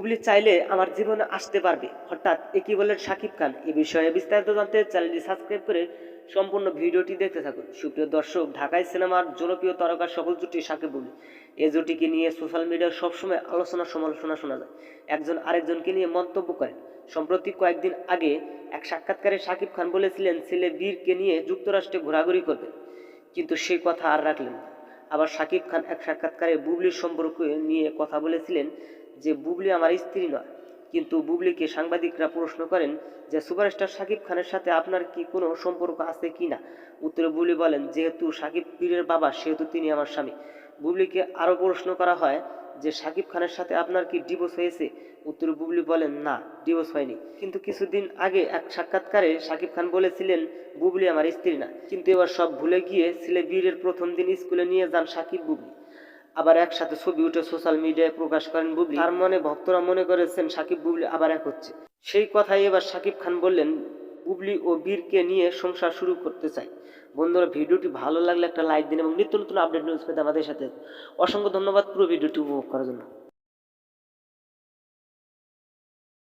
বুবলি চাইলে আমার জীবনে আসতে পারবে, হঠাৎ একই বলেন শাকিব খান। এই বিষয়ে বিস্তারিত জানতে চ্যানেলটি সাবস্ক্রাইব করে সম্পূর্ণ ভিডিওটি দেখতে থাকুন। সুপ্রিয় দর্শক, ঢাকায় সিনেমার জনপ্রিয় তারকা সফল জুটি শাকিব বুবলি। এই জুটিকে নিয়ে সোশ্যাল মিডিয়ায় সবসময় আলোচনা সমালোচনা শোনা যায়, একজন আরেকজনকে নিয়ে মন্তব্য করেন। সম্প্রতি কয়েকদিন আগে এক সাক্ষাৎকারে শাকিব খান বলেছিলেন ছেলে বীরকে নিয়ে যুক্তরাষ্ট্রে ঘোরাঘুরি করবেন, কিন্তু সেই কথা আর রাখলেন না। আবার শাকিব খান এক সাক্ষাৎকারে বুবলির সম্পর্ক নিয়ে কথা বলেছিলেন যে বুবলি আমার স্ত্রী নয়, কিন্তু বুবলিকে সাংবাদিকরা প্রশ্ন করেন যে সুপারস্টার শাকিব খানের সাথে আপনার কি কোনো সম্পর্ক আছে কি না। উত্তরে বুবলি বলেন, যেহেতু শাকিব বীরের বাবা সেহেতু তিনি আমার স্বামী। বুবলিকে আরও প্রশ্ন করা হয় যে শাকিব খানের সাথে আপনার কি ডিভোর্স হয়েছে। উত্তরে বুবলি বলেন, না, ডিভোর্স হয়নি, কিন্তু কিছুদিন আগে এক সাক্ষাৎকারে শাকিব খান বলেছিলেন বুবলি আমার স্ত্রী না। কিন্তু এবার সব ভুলে গিয়ে ছেলে বীরের প্রথম দিন স্কুলে নিয়ে যান শাকিব বুবলি। আবার একসাথে ছবি উঠে সোশ্যাল মিডিয়ায় প্রকাশ করেন বুবলি। তার মনে ভক্তরা মনে করেছেন শাকিব বুবলি আবার এক হচ্ছে। সেই কথাই এবার শাকিব খান বললেন বুবলি ও বীরকে নিয়ে সংসার শুরু করতে চাই। বন্ধুরা, ভিডিওটি ভালো লাগলে একটা লাইক দিন এবং নিত্য নতুন আপডেট নিউজ পেতে আমাদের সাথে। অসংখ্য ধন্যবাদ পুরো ভিডিওটি উপভোগ করার জন্য।